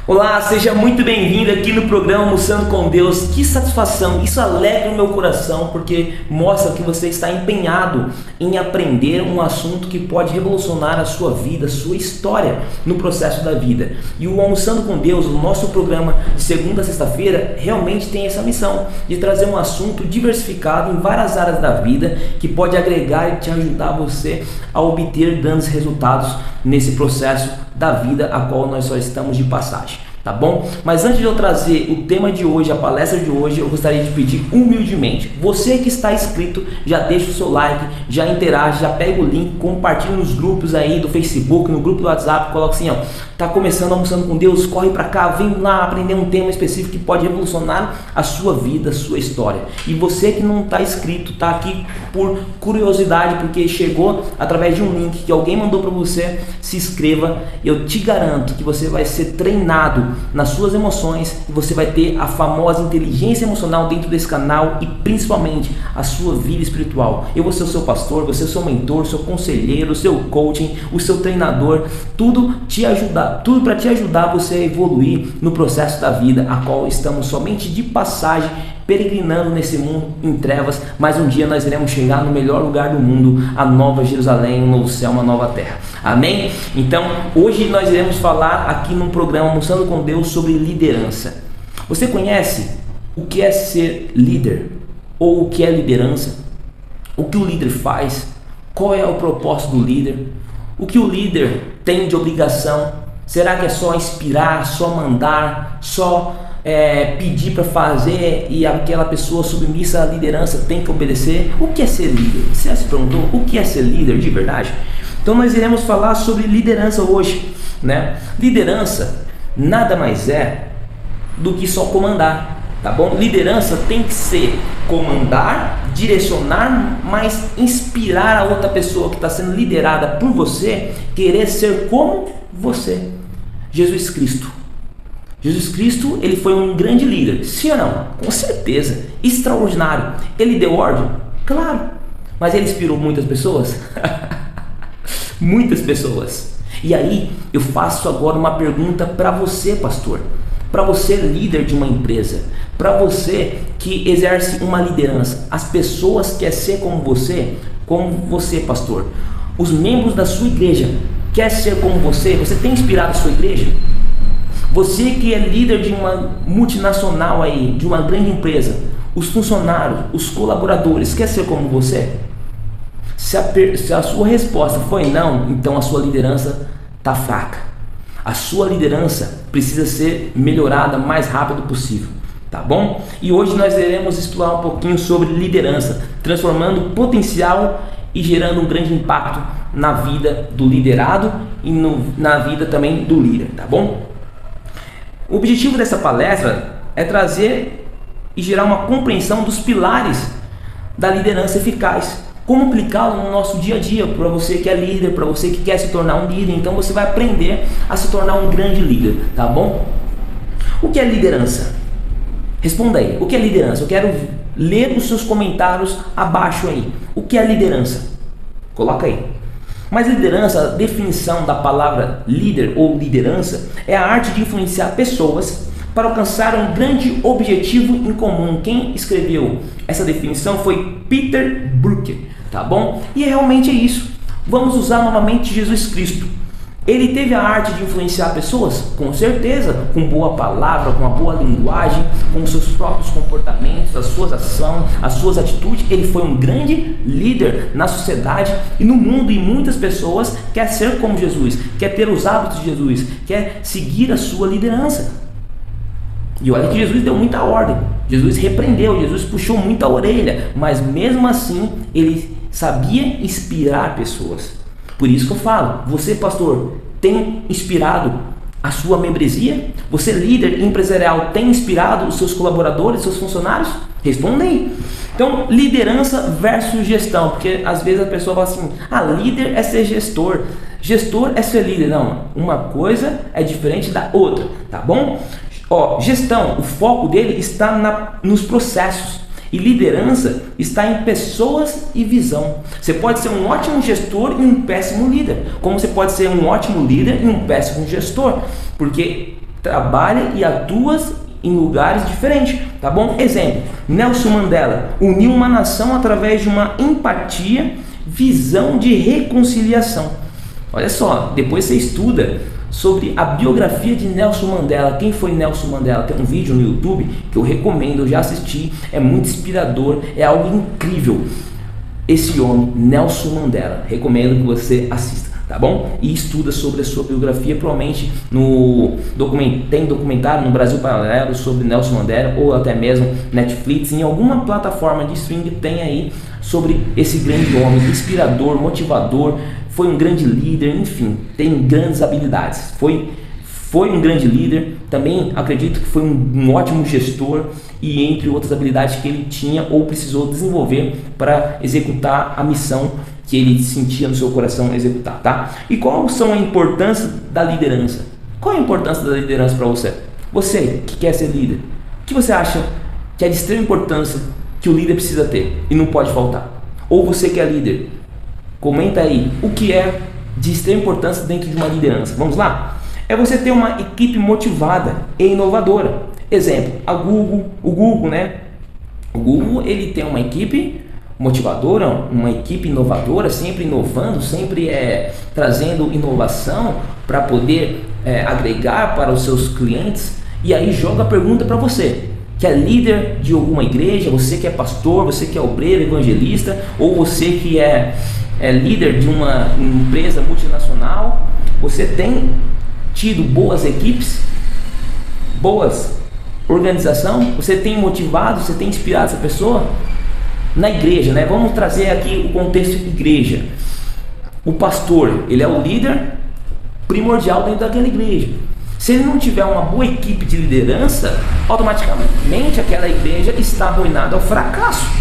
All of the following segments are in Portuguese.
Olá, seja muito bem-vindo aqui no programa Almoçando com Deus. Que satisfação, isso alegra o meu coração, porque mostra que você está empenhado em aprender um assunto que pode revolucionar a sua vida, a sua história no processo da vida. E o Almoçando com Deus, o nosso programa de segunda a sexta-feira, realmente tem essa missão de trazer um assunto diversificado em várias áreas da vida que pode agregar e te ajudar você a obter grandes resultados nesse processo da vida a qual nós só estamos de passagem, tá bom? Mas antes de eu trazer o tema de hoje, a palestra de hoje, eu gostaria de pedir humildemente, você que está inscrito, já deixa o seu like, já interage, já pega o link, compartilha nos grupos aí do Facebook, no grupo do WhatsApp, coloca assim, ó, tá começando Almoçando com Deus, corre pra cá, vem lá aprender um tema específico que pode revolucionar a sua vida, a sua história. E você que não está inscrito, tá aqui por curiosidade, porque chegou através de um link que alguém mandou para você, se inscreva. Eu te garanto que você vai ser treinado nas suas emoções e você vai ter a famosa inteligência emocional dentro desse canal e principalmente a sua vida espiritual. Eu vou ser o seu pastor, você é o seu mentor, seu conselheiro, o seu coaching, o seu treinador, tudo para te ajudar você a evoluir no processo da vida, a qual estamos somente de passagem, peregrinando nesse mundo em trevas, mas um dia nós iremos chegar no melhor lugar do mundo, a nova Jerusalém, um novo céu, uma nova terra. Amém? Então, hoje nós iremos falar aqui no programa Almoçando com Deus sobre liderança. Você conhece o que é ser líder? Ou o que é liderança? O que o líder faz? Qual é o propósito do líder? O que o líder tem de obrigação? Será que é só inspirar, só mandar, só pedir para fazer e aquela pessoa submissa à liderança tem que obedecer? O que é ser líder? Você já se perguntou o que é ser líder de verdade? Então nós iremos falar sobre liderança hoje, né? Liderança nada mais é do que só comandar, tá bom? Liderança tem que ser comandar, direcionar, mas inspirar a outra pessoa que está sendo liderada por você, querer ser como você. Jesus Cristo, ele foi um grande líder, sim ou não? Com certeza, extraordinário. Ele deu ordem? Claro. Mas ele inspirou muitas pessoas? Muitas pessoas. E aí, eu faço agora uma pergunta para você, pastor, para você, líder de uma empresa, para você que exerce uma liderança. As pessoas querem ser como você, pastor. Os membros da sua igreja querem ser como você? Você tem inspirado a sua igreja? Você que é líder de uma multinacional aí, de uma grande empresa, os funcionários, os colaboradores, quer ser como você? Se a sua resposta foi não, então a sua liderança está fraca. A sua liderança precisa ser melhorada o mais rápido possível, tá bom? E hoje nós iremos explorar um pouquinho sobre liderança, transformando potencial e gerando um grande impacto na vida do liderado e na vida também do líder, tá bom? O objetivo dessa palestra é trazer e gerar uma compreensão dos pilares da liderança eficaz. Como aplicá-lo no nosso dia a dia, para você que é líder, para você que quer se tornar um líder. Então você vai aprender a se tornar um grande líder, tá bom? O que é liderança? Responda aí, o que é liderança? Eu quero ler os seus comentários abaixo aí. O que é liderança? Coloca aí. Mas liderança, a definição da palavra líder ou liderança é a arte de influenciar pessoas para alcançar um grande objetivo em comum. Quem escreveu essa definição foi Peter Drucker, tá bom? E realmente é isso. Vamos usar novamente Jesus Cristo. Ele teve a arte de influenciar pessoas? Com certeza, com boa palavra, com uma boa linguagem, com os seus próprios comportamentos, as suas ações, as suas atitudes. Ele foi um grande líder na sociedade e no mundo, e muitas pessoas querem ser como Jesus, quer ter os hábitos de Jesus, quer seguir a sua liderança. E olha que Jesus deu muita ordem, Jesus repreendeu, Jesus puxou muita orelha, mas mesmo assim ele sabia inspirar pessoas. Por isso que eu falo, você, pastor, tem inspirado a sua membresia? Você, líder empresarial, tem inspirado os seus colaboradores, seus funcionários? Responda aí. Então, liderança versus gestão, porque às vezes a pessoa fala assim, líder é ser gestor, gestor é ser líder. Não, uma coisa é diferente da outra, tá bom? Gestão, o foco dele está nos processos. E liderança está em pessoas e visão. Você pode ser um ótimo gestor e um péssimo líder, como você pode ser um ótimo líder e um péssimo gestor, porque trabalha e atua em lugares diferentes, tá bom? Exemplo, Nelson Mandela uniu uma nação através de uma empatia, visão de reconciliação. Olha só, depois você estuda sobre a biografia de Nelson Mandela. Quem foi Nelson Mandela? Tem um vídeo no YouTube que eu recomendo, eu já assisti, é muito inspirador, é algo incrível. Esse homem, Nelson Mandela, recomendo que você assista, tá bom? E estuda sobre a sua biografia, provavelmente tem documentário no Brasil Paralelo sobre Nelson Mandela, ou até mesmo Netflix, em alguma plataforma de streaming tem aí sobre esse grande homem, inspirador, motivador, foi um grande líder, enfim, tem grandes habilidades, foi um grande líder, também acredito que foi um ótimo gestor e entre outras habilidades que ele tinha ou precisou desenvolver para executar a missão que ele sentia no seu coração executar, tá? E qual são a importância da liderança? Qual é a importância da liderança para você? Você que quer ser líder, o que você acha que é de extrema importância que o líder precisa ter e não pode faltar? Ou você que é líder, comenta aí o que é de extrema importância dentro de uma liderança. Vamos lá? É você ter uma equipe motivada e inovadora. Exemplo, o Google, né? O Google, ele tem uma equipe motivadora, uma equipe inovadora, sempre inovando, sempre trazendo inovação para poder agregar para os seus clientes. E aí joga a pergunta para você, que é líder de alguma igreja, você que é pastor, você que é obreiro, evangelista, ou você que é líder de uma empresa multinacional, você tem tido boas equipes, boas organização, você tem motivado, você tem inspirado essa pessoa? Na igreja, né? Vamos trazer aqui o contexto de igreja. O pastor, ele é o líder primordial dentro daquela igreja. Se ele não tiver uma boa equipe de liderança, automaticamente aquela igreja está arruinada ao fracasso.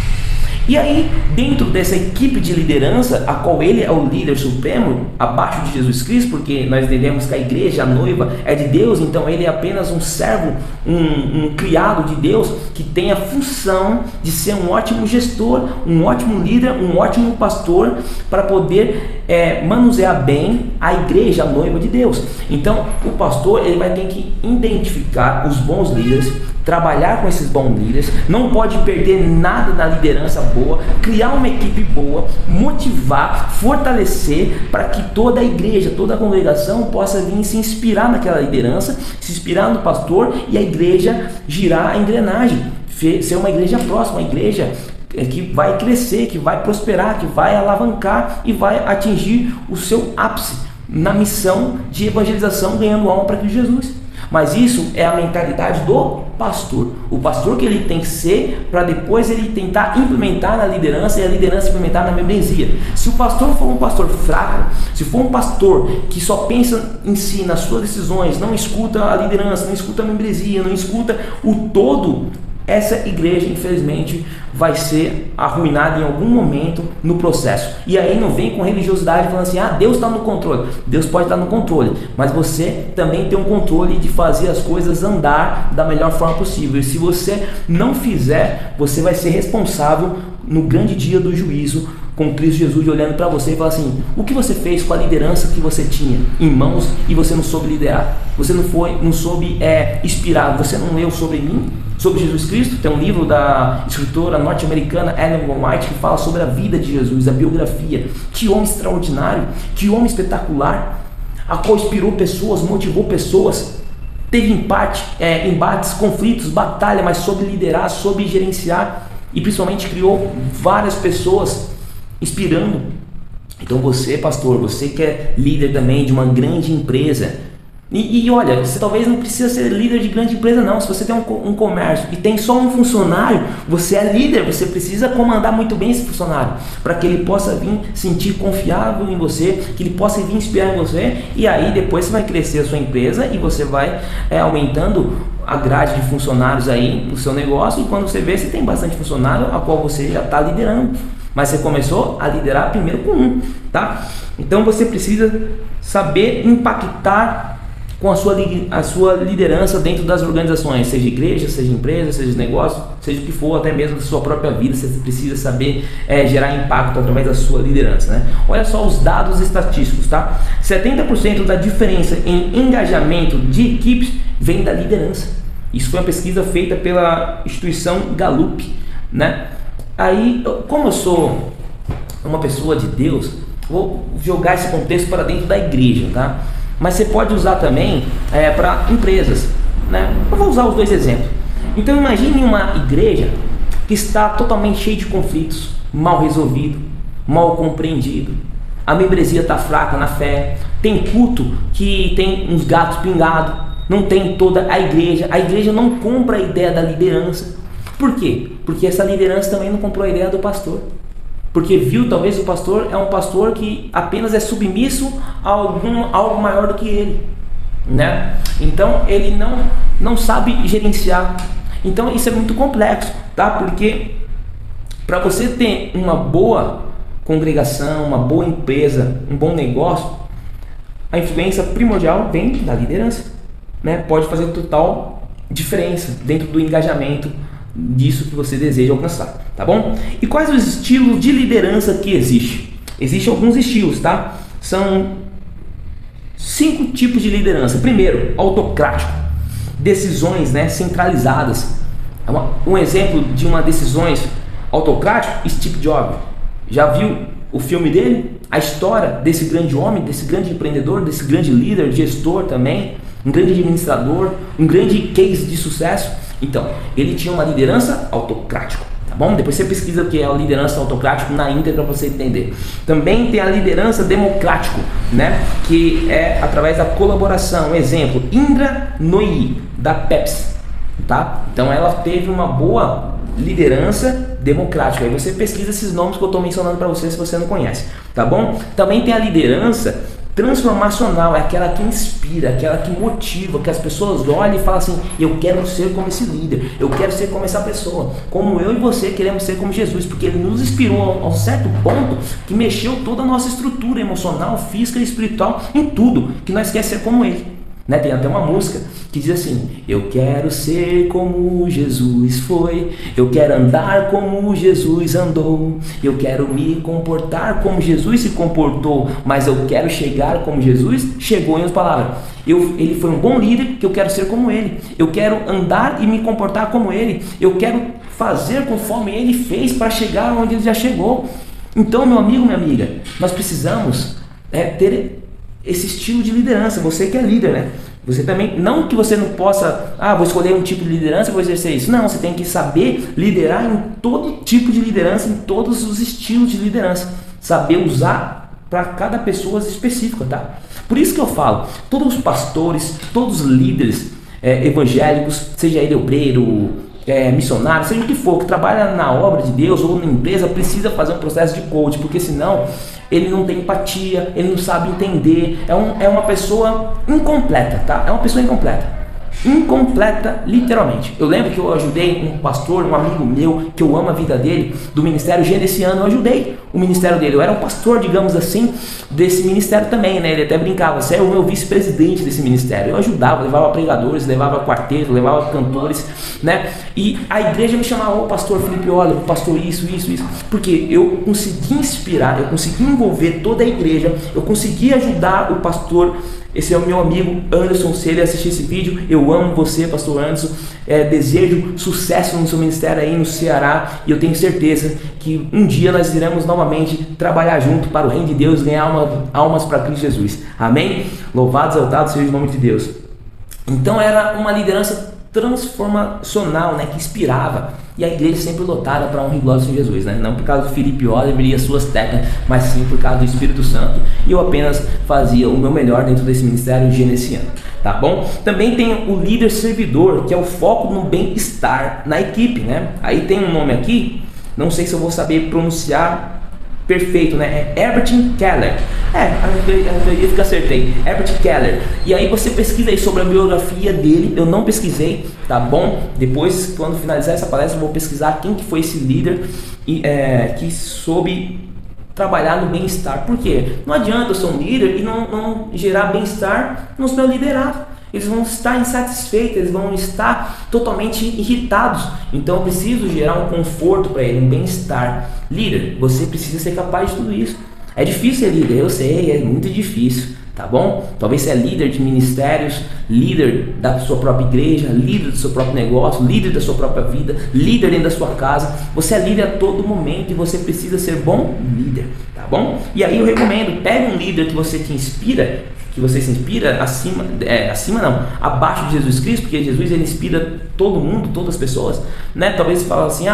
E aí, dentro dessa equipe de liderança, a qual ele é o líder supremo, abaixo de Jesus Cristo, porque nós entendemos que a igreja, a noiva, é de Deus, então ele é apenas um servo, um criado de Deus, que tem a função de ser um ótimo gestor, um ótimo líder, um ótimo pastor, para poder manusear bem a igreja, a noiva de Deus. Então, o pastor, ele vai ter que identificar os bons líderes, trabalhar com esses bons líderes, não pode perder nada na liderança boa, criar uma equipe boa, motivar, fortalecer para que toda a igreja, toda a congregação possa vir se inspirar naquela liderança, se inspirar no pastor e a igreja girar a engrenagem, ser uma igreja próxima, uma igreja que vai crescer, que vai prosperar, que vai alavancar e vai atingir o seu ápice na missão de evangelização, ganhando alma para Cristo Jesus. Mas isso é a mentalidade do pastor. O pastor que ele tem que ser para depois ele tentar implementar na liderança e a liderança implementar na membresia. Se o pastor for um pastor fraco, se for um pastor que só pensa em si, nas suas decisões, não escuta a liderança, não escuta a membresia, não escuta o todo, essa igreja infelizmente vai ser arruinada em algum momento no processo. E aí não vem com religiosidade falando assim, Deus está no controle. Deus pode estar no controle, mas você também tem um controle de fazer as coisas andar da melhor forma possível. E se você não fizer, você vai ser responsável no grande dia do juízo, com Cristo Jesus olhando para você e falar assim, o que você fez com a liderança que você tinha em mãos e você não soube liderar? Você não soube inspirar, você não leu sobre mim? Sobre Jesus Cristo? Tem um livro da escritora norte-americana Ellen White que fala sobre a vida de Jesus, a biografia. Que homem extraordinário, que homem espetacular, a qual inspirou pessoas, motivou pessoas, teve embates, conflitos, batalha, mas soube liderar, soube gerenciar e principalmente criou várias pessoas inspirando. Então você, pastor, você que é líder também de uma grande empresa, e olha, você talvez não precisa ser líder de grande empresa não. Se você tem um comércio e tem só um funcionário, você é líder, você precisa comandar muito bem esse funcionário, para que ele possa vir sentir confiável em você, que ele possa vir inspirar em você, e aí depois você vai crescer a sua empresa e você vai aumentando a grade de funcionários aí no seu negócio, e quando você vê, você tem bastante funcionário a qual você já está liderando, mas você começou a liderar primeiro com um, tá? Então você precisa saber impactar com a sua liderança dentro das organizações, seja igreja, seja empresa, seja negócio, seja o que for, até mesmo da sua própria vida. Você precisa saber gerar impacto através da sua liderança, né? Olha só os dados estatísticos, tá? 70% da diferença em engajamento de equipes vem da liderança. Isso foi uma pesquisa feita pela instituição Gallup, né? Aí, como eu sou uma pessoa de Deus, vou jogar esse contexto para dentro da igreja, tá? Mas você pode usar também para empresas, né? Eu vou usar os dois exemplos. Então imagine uma igreja que está totalmente cheia de conflitos, mal resolvido, mal compreendido. A membresia está fraca na fé, tem culto que tem uns gatos pingados, não tem toda a igreja não compra a ideia da liderança. Por quê? Porque essa liderança também não comprou a ideia do pastor. Porque viu, talvez o pastor é um pastor que apenas é submisso a algo maior do que ele, né? Então ele não sabe gerenciar. Então isso é muito complexo, tá? Porque para você ter uma boa congregação, uma boa empresa, um bom negócio, a influência primordial vem da liderança, né? Pode fazer total diferença dentro do engajamento disso que você deseja alcançar, tá bom? E quais os estilos de liderança que existe? Existem alguns estilos, tá? São 5 tipos de liderança. Primeiro, autocrático, decisões, né, centralizadas. Um exemplo de uma decisões autocrático, Steve Jobs. Já viu o filme dele? A história desse grande homem, desse grande empreendedor, desse grande líder, gestor também, um grande administrador, um grande case de sucesso. Então, ele tinha uma liderança autocrática, tá bom? Depois você pesquisa o que é a liderança autocrática na íntegra para você entender. Também tem a liderança democrático, né? Que é através da colaboração. Exemplo, Indra Nooyi, da Pepsi, tá? Então ela teve uma boa liderança democrática. Aí você pesquisa esses nomes que eu estou mencionando para você se você não conhece, tá bom? Também tem a liderança transformacional, é aquela que inspira, aquela que motiva, que as pessoas olham e falam assim: eu quero ser como esse líder, eu quero ser como essa pessoa, como eu e você queremos ser como Jesus, porque ele nos inspirou a um certo ponto que mexeu toda a nossa estrutura emocional, física e espiritual, em tudo, que nós queremos ser como ele, né? Tem até uma música que diz assim: eu quero ser como Jesus foi, eu quero andar como Jesus andou, eu quero me comportar como Jesus se comportou, mas eu quero chegar como Jesus chegou. Em outras palavras, ele foi um bom líder, que eu quero ser como ele, eu quero andar e me comportar como ele, eu quero fazer conforme ele fez para chegar onde ele já chegou. Então, meu amigo, minha amiga, nós precisamos ter esse estilo de liderança. Você que é líder, né? Você também, não que você não possa, vou escolher um tipo de liderança e vou exercer isso. Não, você tem que saber liderar em todo tipo de liderança, em todos os estilos de liderança. Saber usar para cada pessoa específica, tá? Por isso que eu falo, todos os pastores, todos os líderes evangélicos, seja ele obreiro, missionário, seja o que for, que trabalha na obra de Deus ou na empresa, precisa fazer um processo de coaching, porque senão ele não tem empatia, ele não sabe entender, é uma pessoa incompleta, tá? É uma pessoa incompleta, literalmente. Eu lembro que eu ajudei um pastor, um amigo meu, que eu amo a vida dele, do Ministério Genesiano. Eu ajudei o ministério dele, eu era um pastor, digamos assim, desse ministério também, né? Ele até brincava: você é o meu vice-presidente desse ministério. Eu ajudava, levava pregadores, levava quarteto, levava cantores, né? E a igreja me chamava: ô pastor Felipe, olha, pastor isso, porque eu consegui inspirar, eu consegui envolver toda a igreja, eu consegui ajudar o pastor. Esse é o meu amigo Anderson. Se ele assistir esse vídeo, eu amo você, pastor Anderson, desejo sucesso no seu ministério aí no Ceará, e eu tenho certeza que um dia nós iremos novamente trabalhar junto para o reino de Deus, ganhar almas para Cristo Jesus, amém? Louvado, exaltado seja o nome de Deus. Então era uma liderança transformacional, né, que inspirava, e a igreja sempre lotada para honra e glória de Jesus, né? Não por causa do Felipe Oliver e as suas técnicas, mas sim por causa do Espírito Santo, e eu apenas fazia o meu melhor dentro desse ministério genesiano, tá bom? Também tem o líder servidor, que é o foco no bem-estar na equipe, né? Aí tem um nome aqui, não sei se eu vou saber pronunciar perfeito, né? É Herbert Keller. Eu que acertei. Herbert Keller. E aí você pesquisa aí sobre a biografia dele. Eu não pesquisei, tá bom? Depois, quando finalizar essa palestra, eu vou pesquisar quem que foi esse líder que soube trabalhar no bem-estar. Por quê? Não adianta eu ser um líder e não gerar bem-estar nos meus liderados. Eles vão estar insatisfeitos, eles vão estar totalmente irritados. Então eu preciso gerar um conforto para ele, um bem-estar. Líder, você precisa ser capaz de tudo isso. É difícil ser líder, eu sei, é muito difícil, tá bom? Talvez você é líder de ministérios, líder da sua própria igreja, líder do seu próprio negócio, líder da sua própria vida, líder dentro da sua casa. Você é líder a todo momento e você precisa ser bom líder, tá bom? E aí eu recomendo, pega um líder que você te inspira, que você se inspira abaixo de Jesus Cristo, porque Jesus ele inspira todo mundo, todas as pessoas, né? Talvez você fale assim,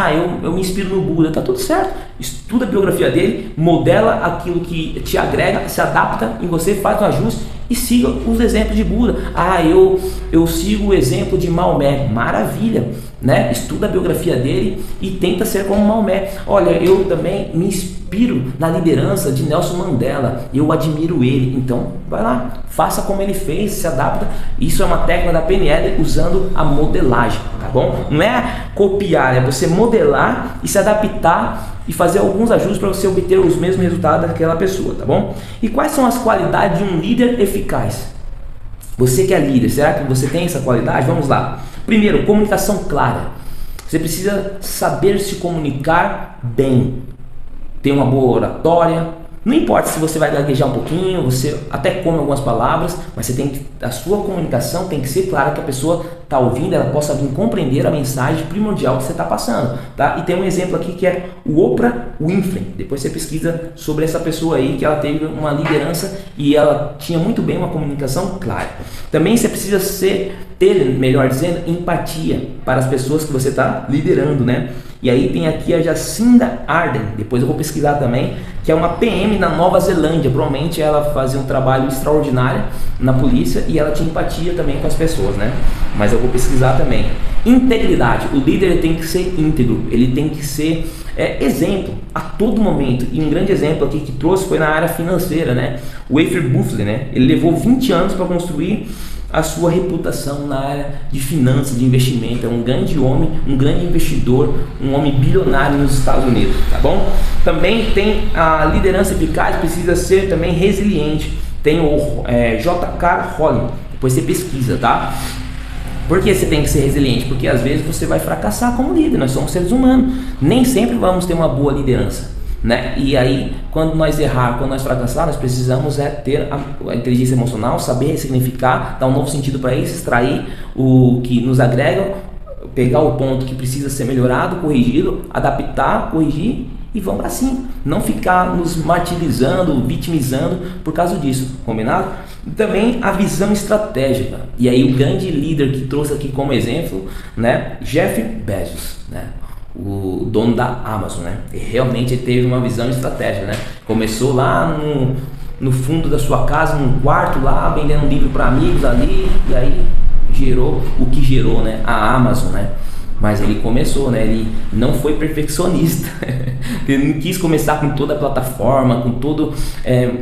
eu me inspiro no Buda, tá tudo certo, estuda a biografia dele, modela aquilo que te agrega, se adapta em você, faz um ajuste e siga os exemplos de Buda. Eu sigo o exemplo de Maomé, maravilha, né? Estuda a biografia dele e tenta ser como Maomé. Olha, eu também me inspiro na liderança de Nelson Mandela, eu admiro ele, então vai lá, faça como ele fez, se adapta. Isso é uma técnica da PNL usando a modelagem, tá bom? Não é copiar, é você modelar e se adaptar e fazer alguns ajustes para você obter os mesmos resultados daquela pessoa, tá bom? E quais são as qualidades de um líder eficaz? Você que é líder, será que você tem essa qualidade? Vamos lá. Primeiro, comunicação clara. Você precisa saber se comunicar bem, ter uma boa oratória. Não importa se você vai gaguejar um pouquinho, você até come algumas palavras, mas a sua comunicação tem que ser clara, que a pessoa está ouvindo, ela possa vir compreender a mensagem primordial que você está passando, tá? E tem um exemplo aqui que é o Oprah Winfrey. Depois você pesquisa sobre essa pessoa aí, que ela teve uma liderança e ela tinha muito bem uma comunicação clara. Também você precisa ter, melhor dizendo, empatia para as pessoas que você está liderando, né? E aí tem aqui a Jacinda Ardern, depois eu vou pesquisar também, que é uma PM na Nova Zelândia. Provavelmente ela fazia um trabalho extraordinário na polícia e ela tinha empatia também com as pessoas, né? Mas eu vou pesquisar também. Integridade. O líder ele tem que ser íntegro, ele tem que ser exemplo a todo momento. E um grande exemplo aqui que trouxe foi na área financeira, né? O Warren Buffett, né? Ele levou 20 anos para construir a sua reputação na área de finanças, de investimento. É um grande homem, um grande investidor, um homem bilionário nos Estados Unidos, tá bom? Também tem a liderança eficaz, precisa ser também resiliente. Tem o J.K. Rowling, depois você pesquisa, tá? Por que você tem que ser resiliente? Porque às vezes você vai fracassar como líder, nós somos seres humanos, nem sempre vamos ter uma boa liderança, né? E aí, quando nós errar, quando nós fracassar, nós precisamos ter a inteligência emocional, saber ressignificar, dar um novo sentido para isso, extrair o que nos agrega, pegar o ponto que precisa ser melhorado, corrigido, adaptar, corrigir e vamos para cima. Não ficar nos martirizando, vitimizando por causa disso, combinado? E também a visão estratégica. E aí o grande líder que trouxe aqui como exemplo, né, Jeff Bezos, né? O dono da Amazon, né? E realmente ele teve uma visão estratégica, né? Começou lá no fundo da sua casa, num quarto lá, vendendo um livro para amigos ali, e aí gerou o que gerou, né? A Amazon, né? Mas ele começou, né? Ele não foi perfeccionista. Ele não quis começar com toda a plataforma, com todo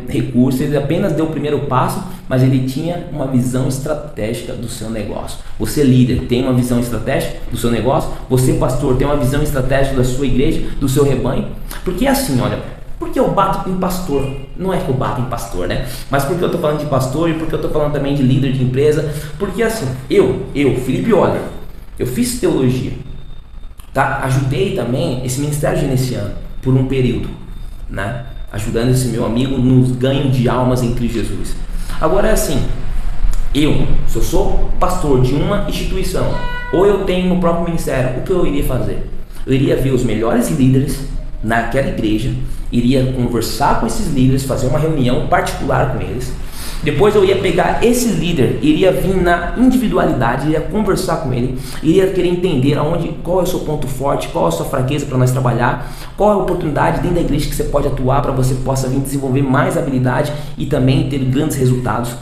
recurso. Ele apenas deu o primeiro passo, mas ele tinha uma visão estratégica do seu negócio. Você líder tem uma visão estratégica do seu negócio? Você pastor tem uma visão estratégica da sua igreja, do seu rebanho? Porque assim, olha, porque eu bato em pastor? Não é que eu bato em pastor, né? Mas porque eu tô falando de pastor e porque eu tô falando também de líder de empresa? Porque assim, eu Felipe Oller, eu fiz teologia, tá? Ajudei também esse ministério gerenciando por um período, né? Ajudando esse meu amigo nos ganhos de almas em Cristo Jesus. Agora é assim, se eu sou pastor de uma instituição, ou eu tenho no próprio ministério, o que eu iria fazer? Eu iria ver os melhores líderes naquela igreja, iria conversar com esses líderes, fazer uma reunião particular com eles. Depois eu ia pegar esse líder, iria vir na individualidade, iria conversar com ele, iria querer entender qual é o seu ponto forte, qual é a sua fraqueza para nós trabalhar, qual é a oportunidade dentro da igreja que você pode atuar para você possa vir desenvolver mais habilidade e também ter grandes resultados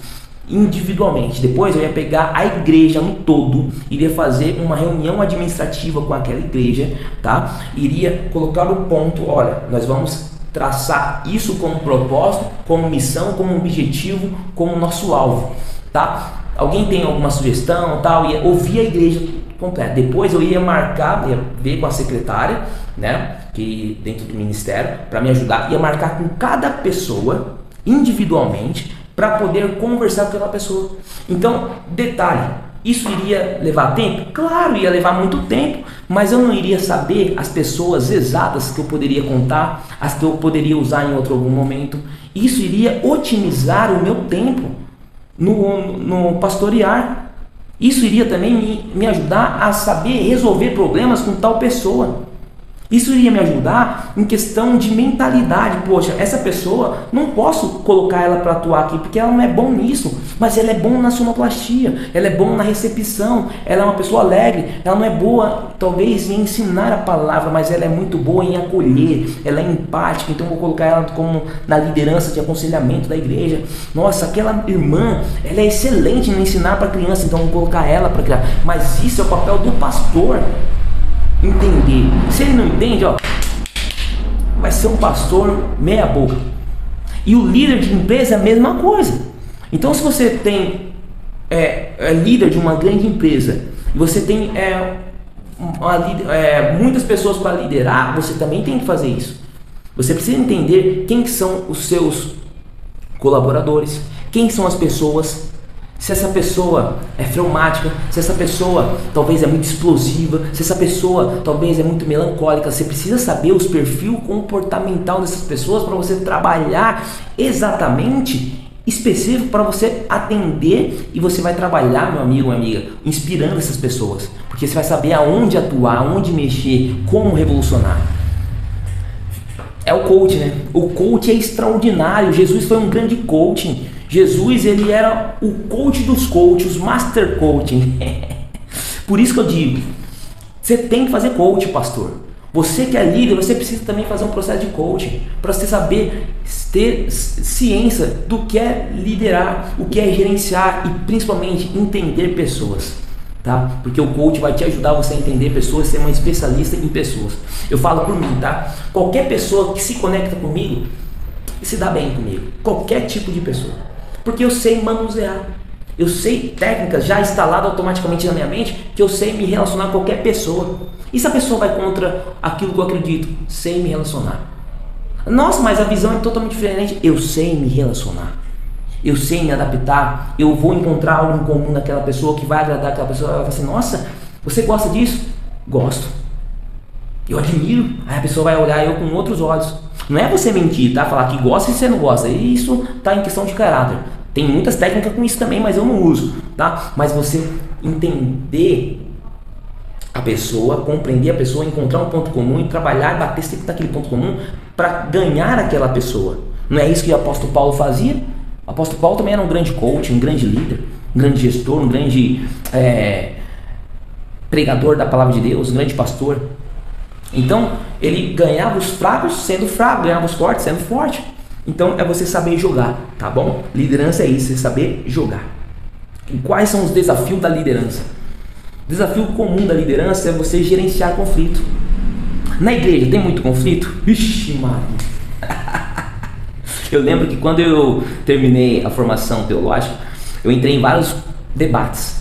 individualmente. Depois eu ia pegar a igreja no todo, iria fazer uma reunião administrativa com aquela igreja, tá? Iria colocar o ponto, olha, nós vamos traçar isso como propósito, como missão, como objetivo, como nosso alvo, tá? Alguém tem alguma sugestão, tal? Ia ouvir a igreja completa. Depois eu ia marcar, ia ver com a secretária, né? que dentro do ministério, para me ajudar, ia marcar com cada pessoa individualmente para poder conversar com aquela pessoa. Então, detalhe, isso iria levar tempo? Claro, ia levar muito tempo, mas eu não iria saber as pessoas exatas que eu poderia contar, as que eu poderia usar em algum momento. Isso iria otimizar o meu tempo no pastorear. Isso iria também me ajudar a saber resolver problemas com tal pessoa. Isso iria me ajudar em questão de mentalidade. Poxa, essa pessoa, não posso colocar ela para atuar aqui, porque ela não é bom nisso, mas ela é bom na sonoplastia, ela é bom na recepção, ela é uma pessoa alegre, ela não é boa talvez em ensinar a palavra, mas ela é muito boa em acolher, ela é empática, então eu vou colocar ela como na liderança de aconselhamento da igreja. Nossa, aquela irmã, ela é excelente em ensinar para criança, então eu vou colocar ela para criar. Mas isso é o papel do pastor. Entender. Se ele não entende, vai ser um pastor meia boca. E o líder de empresa é a mesma coisa. Então, se você tem líder de uma grande empresa e você tem muitas pessoas para liderar, você também tem que fazer isso. Você precisa entender quem são os seus colaboradores, quem são as pessoas. Se essa pessoa é fleumática, se essa pessoa talvez é muito explosiva, se essa pessoa talvez é muito melancólica, você precisa saber os perfil comportamental dessas pessoas para você trabalhar exatamente específico para você atender, e você vai trabalhar, meu amigo, minha amiga, inspirando essas pessoas, porque você vai saber aonde atuar, aonde mexer, como revolucionar. É o coach, né? O coach é extraordinário. Jesus foi um grande coaching. Jesus, ele era o coach dos coaches, o master coaching. Por isso que eu digo, você tem que fazer coach, pastor. Você que é líder, você precisa também fazer um processo de coaching, para você saber ter ciência do que é liderar, o que é gerenciar e principalmente entender pessoas. Tá? Porque o coach vai te ajudar você a entender pessoas, ser uma especialista em pessoas. Eu falo por mim, tá? Qualquer pessoa que se conecta comigo, se dá bem comigo. Qualquer tipo de pessoa. Porque eu sei manusear. Eu sei técnicas já instaladas automaticamente na minha mente, que eu sei me relacionar com qualquer pessoa. E se a pessoa vai contra aquilo que eu acredito? Sei me relacionar. Nossa, mas a visão é totalmente diferente. Eu sei me relacionar. Eu sei me adaptar, eu vou encontrar algo em comum naquela pessoa que vai agradar aquela pessoa. Ela vai falar assim, nossa, você gosta disso? Gosto. Eu admiro. Aí a pessoa vai olhar eu com outros olhos. Não é você mentir, tá? Falar que gosta e você não gosta. Isso tá em questão de caráter. Tem muitas técnicas com isso também, mas eu não uso, tá? Mas você entender a pessoa, compreender a pessoa, encontrar um ponto comum e trabalhar e bater sempre naquele ponto comum para ganhar aquela pessoa. Não é isso que o apóstolo Paulo fazia? O apóstolo Paulo também era um grande coach, um grande líder, um grande gestor, um grande pregador da palavra de Deus, um grande pastor. Então, ele ganhava os fracos sendo fraco, ganhava os fortes sendo forte. Então, é você saber jogar, tá bom? Liderança é isso, é saber jogar. E quais são os desafios da liderança? O desafio comum da liderança é você gerenciar conflito. Na igreja tem muito conflito? Vixe, mano. Eu lembro que quando eu terminei a formação teológica, eu entrei em vários debates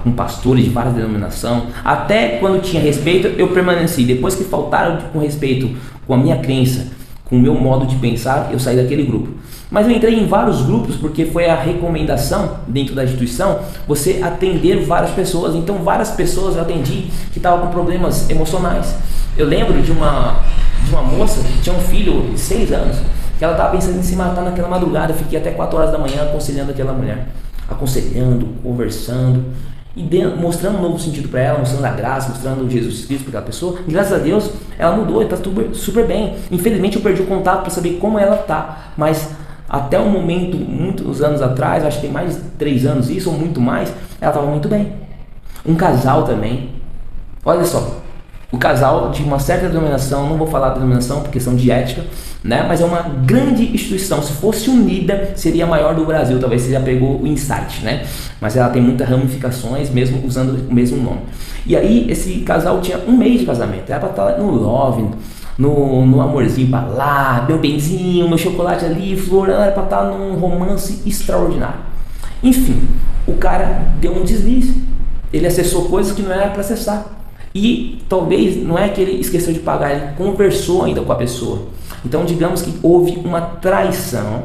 com pastores de várias denominações. Até quando tinha respeito, eu permaneci. Depois que faltaram com respeito com a minha crença, com o meu modo de pensar, eu saí daquele grupo. Mas eu entrei em vários grupos porque foi a recomendação dentro da instituição você atender várias pessoas. Então várias pessoas eu atendi que estavam com problemas emocionais. Eu lembro de uma moça que tinha um filho de 6 anos, que ela estava pensando em se matar naquela madrugada. Eu fiquei até 4 horas da manhã aconselhando aquela mulher. Aconselhando, conversando e mostrando um novo sentido para ela, mostrando a graça, mostrando Jesus Cristo para aquela pessoa. E graças a Deus ela mudou e está super bem. Infelizmente eu perdi o contato para saber como ela está, mas até um momento, muitos anos atrás, acho que tem mais de 3 anos isso, ou muito mais, ela estava muito bem. Um casal também, olha só, o casal de uma certa denominação, não vou falar da denominação por questão de ética, né? Mas é uma grande instituição. Se fosse unida, seria a maior do Brasil. Talvez você já pegou o insight, né? Mas ela tem muitas ramificações, mesmo usando o mesmo nome. E aí, esse casal tinha 1 mês de casamento. Era para estar no love, no amorzinho pra lá, meu benzinho, meu chocolate ali, flor. Era para estar num romance extraordinário. Enfim, o cara deu um deslize. Ele acessou coisas que não era para acessar. E talvez não é que ele esqueceu de pagar, ele conversou ainda com a pessoa. Então digamos que houve uma traição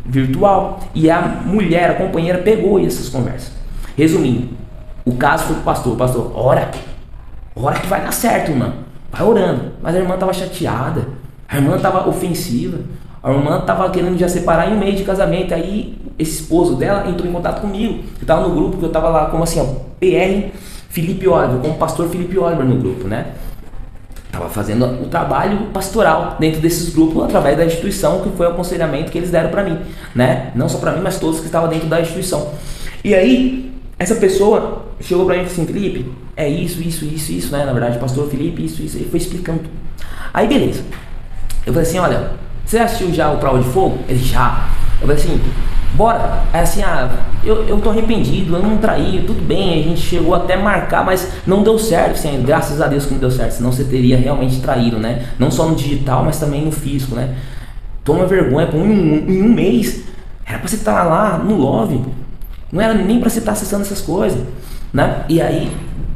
virtual e a mulher, a companheira, pegou essas conversas. Resumindo, o caso foi pro pastor, ora que vai dar certo, irmã, vai orando. Mas a irmã estava chateada, a irmã estava ofensiva, a irmã estava querendo já separar em um mês de casamento. Aí esse esposo dela entrou em contato comigo, eu estava no grupo, que eu estava lá como assim, ó, PR Felipe Oliver, como pastor Felipe Oliver no grupo, né? Estava fazendo o trabalho pastoral dentro desses grupos através da instituição, que foi o aconselhamento que eles deram para mim, né? Não só para mim, mas todos que estavam dentro da instituição. E aí, essa pessoa chegou para mim e falou assim: Felipe, é isso, né? Na verdade, pastor Felipe, isso, ele foi explicando tudo. Aí, beleza. Eu falei assim: olha, você assistiu já o Prova de Fogo? Ele já. Eu falei assim: bora. É assim, eu tô arrependido, eu não traí, tudo bem, a gente chegou até marcar, mas não deu certo, assim, graças a Deus que não deu certo, senão você teria realmente traído, né? Não só no digital, mas também no físico, né? Toma vergonha, pô, em um mês, era pra você estar lá no Love, não era nem pra você estar acessando essas coisas, né? E aí,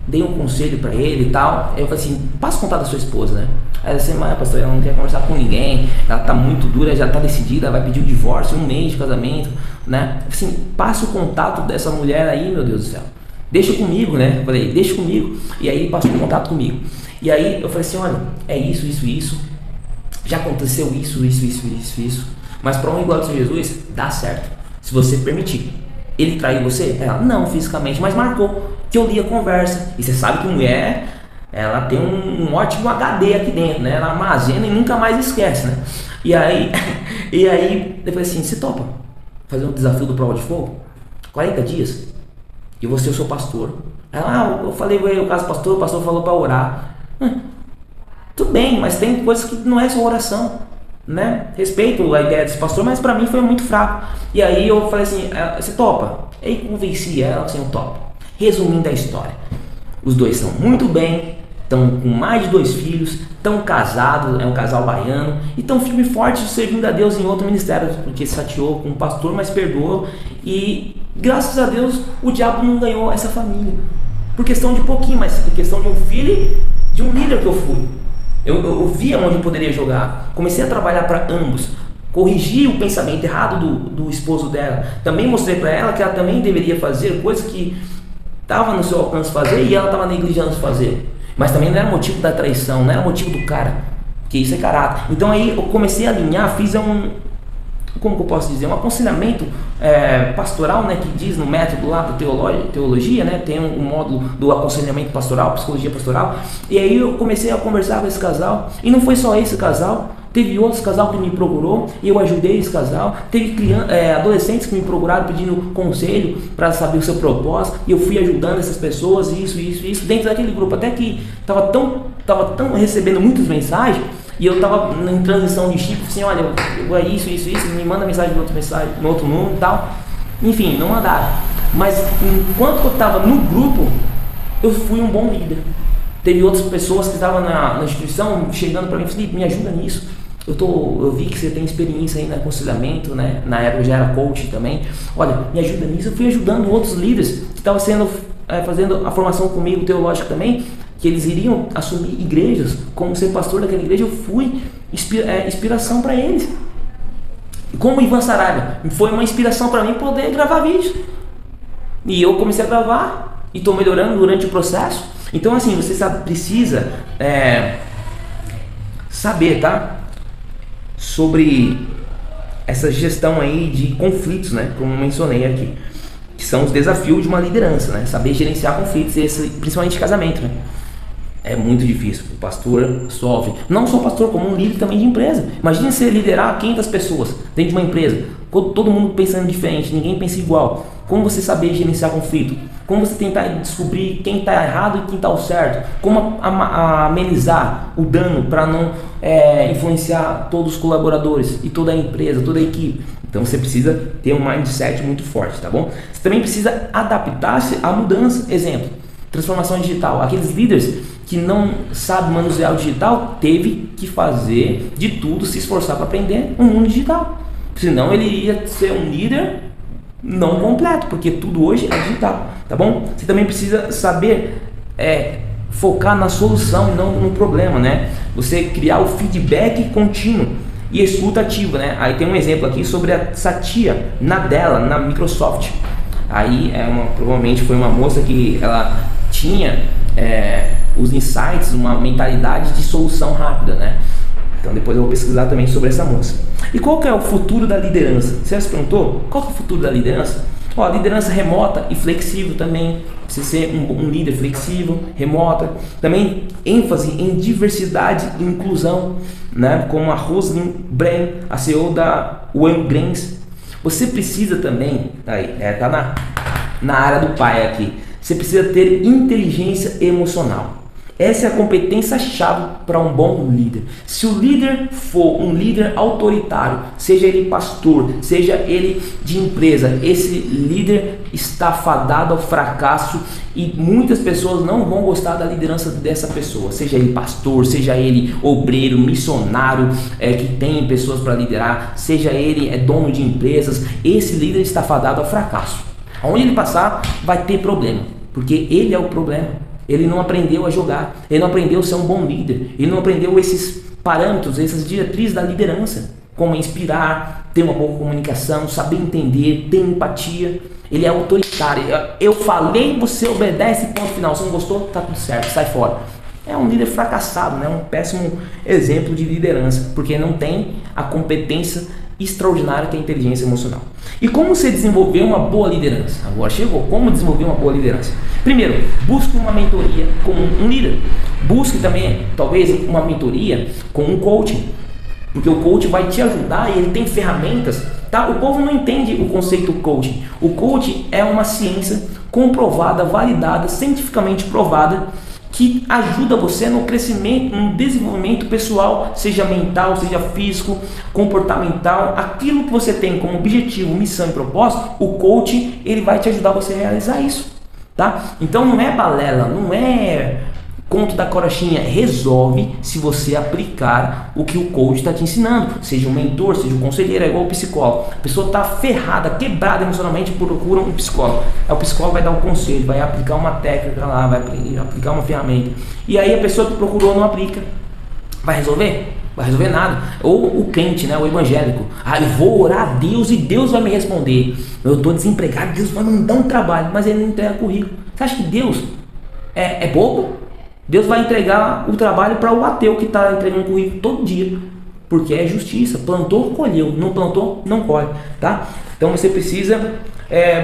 dei um conselho pra ele e tal, eu falei assim: passa o contato da sua esposa, né? Aí assim: mas pastor, ela não quer conversar com ninguém, ela tá muito dura, já tá decidida, vai pedir o divórcio, um mês de casamento, né? Assim, passa o contato dessa mulher aí, meu Deus do céu, deixa comigo, né? Eu falei: deixa comigo. E aí passou o contato comigo. E aí eu falei assim: olha, é isso, já aconteceu isso, mas para um igual de Jesus, dá certo, se você permitir. Ele traiu você? Ela, não fisicamente, mas marcou que eu li a conversa. E você sabe que mulher, ela tem um ótimo HD aqui dentro, né? Ela armazena e nunca mais esquece, né? E aí eu falei assim: você topa fazer um desafio do Prova de Fogo? 40 dias? E eu vou ser o seu pastor. Ela, eu falei o caso do pastor, o pastor falou para orar. Tudo bem, mas tem coisas que não é só oração, né? Respeito a ideia desse pastor, mas para mim foi muito fraco. E aí eu falei assim: você topa? Aí convenci ela assim: eu topo. Resumindo a história, os dois estão muito bem, estão com mais de 2 filhos, estão casados, é um casal baiano, e estão firme e forte servindo a Deus em outro ministério, porque se chateou com o pastor, mas perdoou. E graças a Deus o diabo não ganhou essa família, por questão de pouquinho, mas por questão de um filho, de um líder que eu fui. Eu via onde eu poderia jogar, comecei a trabalhar para ambos, corrigi o pensamento errado do esposo dela, também mostrei para ela que ela também deveria fazer coisas que estava no seu alcance fazer e ela estava negligenciando fazer. Mas também não era motivo da traição, não era motivo do cara, porque isso é caráter. Então aí eu comecei a alinhar, fiz como que eu posso dizer, um aconselhamento pastoral, né, que diz no método lá da teologia, né, tem um módulo do aconselhamento pastoral, psicologia pastoral. E aí eu comecei a conversar com esse casal, e não foi só esse casal, teve outros casal que me procurou e eu ajudei esse casal. Teve adolescentes que me procuraram pedindo conselho para saber o seu propósito, e eu fui ajudando essas pessoas, isso dentro daquele grupo, até que tava tão recebendo muitas mensagens. E eu tava em transição de chip, assim: olha, é isso, me manda mensagem no outro número e tal. Enfim, não mandaram. Mas enquanto eu tava no grupo, eu fui um bom líder. Teve outras pessoas que estavam na instituição chegando para mim: Felipe, me ajuda nisso. Eu vi que você tem experiência aí no aconselhamento, né? Na época eu já era coach também. Olha, me ajuda nisso. Eu fui ajudando outros líderes que estavam fazendo a formação comigo teológica também, que eles iriam assumir igrejas, como ser pastor daquela igreja. Eu fui inspiração para eles. Como Ivan Saraiva foi uma inspiração para mim poder gravar vídeos. E eu comecei a gravar e estou melhorando durante o processo. Então assim, você precisa saber, tá? Sobre essa gestão aí de conflitos, né? Como eu mencionei aqui, que são os desafios de uma liderança, né? Saber gerenciar conflitos, principalmente de casamento, né? É muito difícil. O pastor sofre. Não só o pastor, como um líder também de empresa. Imagina você liderar 500 pessoas dentro de uma empresa, todo mundo pensando diferente, ninguém pensa igual. Como você saber gerenciar conflito? Como você tentar descobrir quem está errado e quem está certo? Como amenizar o dano para não influenciar todos os colaboradores e toda a empresa, toda a equipe? Então você precisa ter um mindset muito forte, tá bom? Você também precisa adaptar-se à mudança. Exemplo, transformação digital. Aqueles líderes que não sabem manusear o digital, teve que fazer de tudo, se esforçar para aprender o mundo digital. Senão ele ia ser um líder não completo, porque tudo hoje é digital, tá bom? Você também precisa saber focar na solução e não no problema, né? Você criar o feedback contínuo e escuta ativa, né? Aí tem um exemplo aqui sobre a Satya Nadella na Microsoft. Aí provavelmente foi uma moça que ela tinha os insights, uma mentalidade de solução rápida, né? Então depois eu vou pesquisar também sobre essa moça. E qual que é o futuro da liderança? Você já se perguntou? Qual que é o futuro da liderança? Ó, a liderança remota e flexível também. Você ser um líder flexível, remota. Também ênfase em diversidade e inclusão, né? Como a Rosalind Brand, a CEO da One Grains. Você precisa também, tá na área do pai aqui, você precisa ter inteligência emocional. Essa é a competência-chave para um bom líder. Se o líder for um líder autoritário, seja ele pastor, seja ele de empresa, esse líder está fadado ao fracasso e muitas pessoas não vão gostar da liderança dessa pessoa. Seja ele pastor, seja ele obreiro, missionário, que tem pessoas para liderar, seja ele dono de empresas, esse líder está fadado ao fracasso. Onde ele passar, vai ter problema, porque ele é o problema. Ele não aprendeu a jogar, ele não aprendeu a ser um bom líder, ele não aprendeu esses parâmetros, essas diretrizes da liderança, como inspirar, ter uma boa comunicação, saber entender, ter empatia. Ele é autoritário. Eu falei, você obedece, ponto final. Se não gostou, tá tudo certo, sai fora. É um líder fracassado, né? Um péssimo exemplo de liderança, porque não tem a competência extraordinária que é a inteligência emocional. E como você desenvolver uma boa liderança? Agora chegou. Como desenvolver uma boa liderança? Primeiro, busque uma mentoria com um líder. Busque também, talvez, uma mentoria com um coaching, porque o coach vai te ajudar e ele tem ferramentas, tá? O povo não entende o conceito coaching. O coaching é uma ciência comprovada, validada, cientificamente provada, que ajuda você no crescimento, no desenvolvimento pessoal, seja mental, seja físico, comportamental, aquilo que você tem como objetivo, missão e propósito, o coach ele vai te ajudar você a realizar isso, tá? Então não é balela, não é conto da carochinha, resolve se você aplicar o que o coach está te ensinando, seja um mentor, seja um conselheiro, é igual o psicólogo. A pessoa está ferrada, quebrada emocionalmente, procura um psicólogo. Aí o psicólogo vai dar um conselho, vai aplicar uma técnica lá, vai aplicar uma ferramenta. E aí a pessoa que procurou não aplica. Vai resolver? Vai resolver nada. Ou o crente, né, o evangélico. Eu vou orar a Deus e Deus vai me responder. Eu estou desempregado, Deus vai me dar um trabalho, mas ele não entrega currículo. Você acha que Deus é bobo? Deus vai entregar o trabalho para o ateu que está entregando currículo todo dia, porque é justiça. Plantou, colheu. Não plantou, não colhe, tá? Então você precisa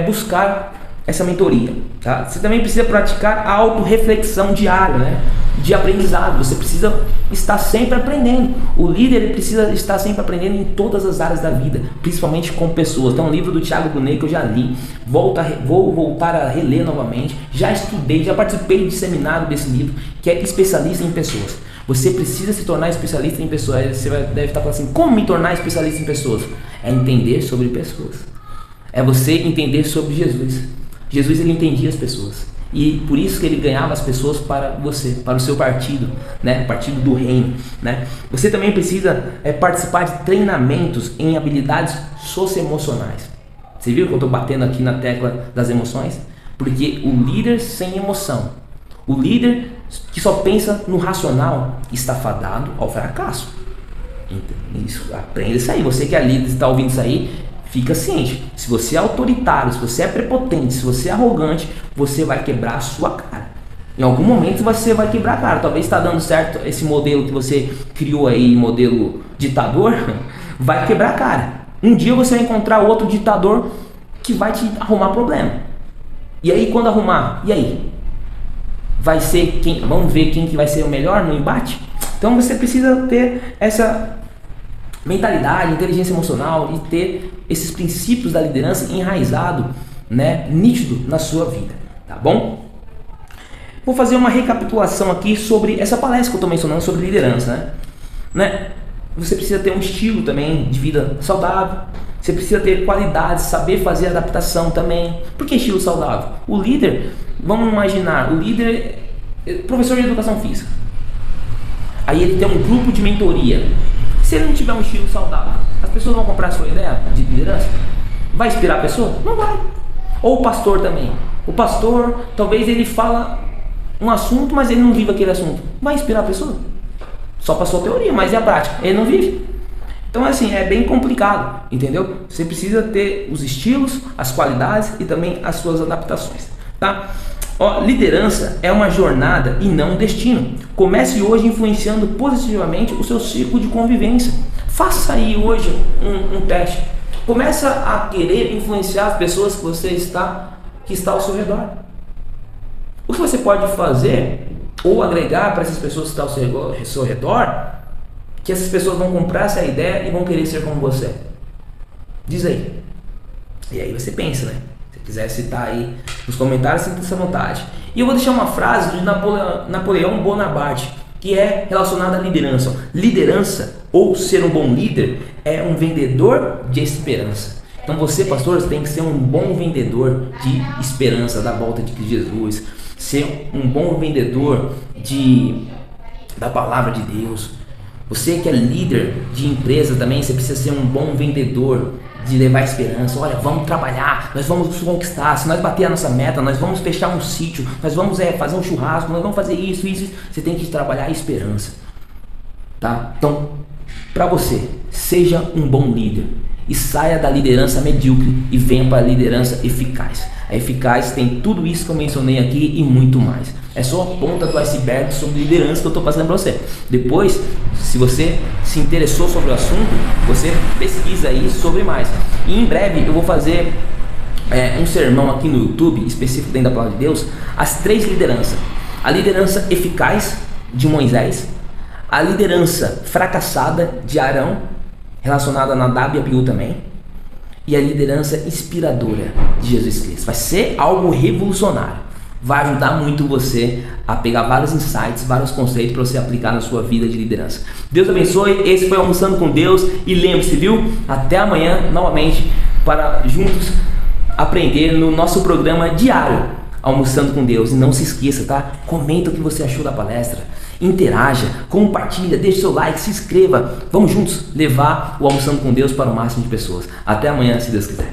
buscar essa mentoria, tá? Você também precisa praticar a autorreflexão diária, né? De aprendizado. Você precisa estar sempre aprendendo. O líder ele precisa estar sempre aprendendo em todas as áreas da vida, principalmente com pessoas. Tem um livro do Thiago Brunet que eu já li, vou voltar a reler novamente. Já estudei, já participei de seminário desse livro, que é especialista em pessoas. Você precisa se tornar especialista em pessoas. Você deve estar falando assim, como me tornar especialista em pessoas? É entender sobre pessoas. É você entender sobre Jesus. Jesus ele entendia as pessoas. E por isso que ele ganhava as pessoas para você, para o seu partido, né? Partido do reino, né? Você também precisa participar de treinamentos em habilidades socioemocionais. Você viu que eu estou batendo aqui na tecla das emoções? Porque o líder sem emoção, o líder que só pensa no racional, está fadado ao fracasso. Então, isso, aprenda isso aí. Você que é líder e está ouvindo isso aí, fica ciente. Se você é autoritário, se você é prepotente, se você é arrogante, você vai quebrar a sua cara. Em algum momento você vai quebrar a cara. Talvez está dando certo esse modelo que você criou aí, modelo ditador, vai quebrar a cara. Um dia você vai encontrar outro ditador que vai te arrumar problema. E aí quando arrumar, e aí? Vai ser quem? Vamos ver quem que vai ser o melhor no embate? Então você precisa ter essa mentalidade, inteligência emocional e ter esses princípios da liderança enraizado, né, nítido na sua vida, tá bom? Vou fazer uma recapitulação aqui sobre essa palestra que eu estou mencionando sobre liderança, né? Você precisa ter um estilo também de vida saudável, você precisa ter qualidades, saber fazer adaptação também. Por que estilo saudável? O líder, vamos imaginar, o líder é professor de educação física, aí ele tem um grupo de mentoria. Se ele não tiver um estilo saudável, as pessoas vão comprar a sua ideia de liderança? Vai inspirar a pessoa? Não vai. Ou o pastor também. O pastor, talvez ele fala um assunto, mas ele não vive aquele assunto. Vai inspirar a pessoa? Só passou a teoria, mas e a prática? Ele não vive. Então assim, é bem complicado, entendeu? Você precisa ter os estilos, as qualidades e também as suas adaptações, tá? Ó, liderança é uma jornada e não um destino. Comece hoje influenciando positivamente o seu círculo de convivência. Faça aí hoje um teste. Começa a querer influenciar as pessoas que está ao seu redor. O que você pode fazer ou agregar para essas pessoas que estão ao seu redor, que essas pessoas vão comprar essa ideia e vão querer ser como você? Diz aí. E aí você pensa, né? Se quiser citar aí nos comentários, sinta essa vontade. E eu vou deixar uma frase de Napoleão Bonaparte, que é relacionada à liderança. Liderança, ou ser um bom líder, é um vendedor de esperança. Então você, pastor, tem que ser um bom vendedor de esperança da volta de Jesus, ser um bom vendedor da palavra de Deus. Você que é líder de empresa também, você precisa ser um bom vendedor de levar esperança. Olha, vamos trabalhar, nós vamos conquistar, se nós bater a nossa meta, nós vamos fechar um sítio, nós vamos fazer um churrasco, nós vamos fazer isso. Você tem que trabalhar a esperança, tá? Então, para você, seja um bom líder e saia da liderança medíocre e venha para a liderança eficaz. A eficaz tem tudo isso que eu mencionei aqui e muito mais. É só a ponta do iceberg sobre liderança que eu estou passando para você. Depois, se você se interessou sobre o assunto, você pesquisa aí sobre mais. E em breve eu vou fazer um sermão aqui no YouTube, específico dentro da Palavra de Deus, as 3 lideranças. A liderança eficaz de Moisés, a liderança fracassada de Arão, relacionada a Nadab e Abiú também, e a liderança inspiradora de Jesus Cristo. Vai ser algo revolucionário. Vai ajudar muito você a pegar vários insights, vários conceitos para você aplicar na sua vida de liderança. Deus abençoe. Esse foi Almoçando com Deus. E lembre-se, viu? Até amanhã novamente para juntos aprender no nosso programa diário Almoçando com Deus. E não se esqueça, tá? Comenta o que você achou da palestra. Interaja, compartilha, deixe seu like, se inscreva. Vamos juntos levar o Almoçando com Deus para o máximo de pessoas. Até amanhã, se Deus quiser.